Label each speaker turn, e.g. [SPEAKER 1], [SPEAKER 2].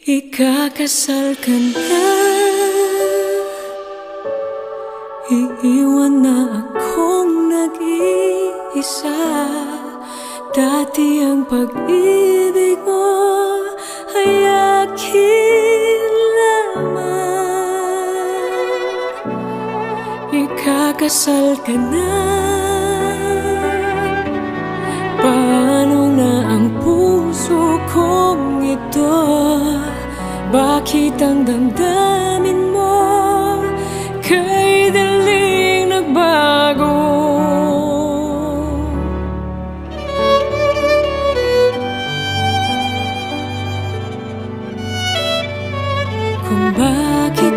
[SPEAKER 1] Ikakasal ka na, iiwan na akong nag-iisa. Dati ang pag-ibig mo ay akin lamang. Ikakasal ka na, paano na ang puso kong ito? Bakit ang damdamin mo kay daling nagbago? Kung bakit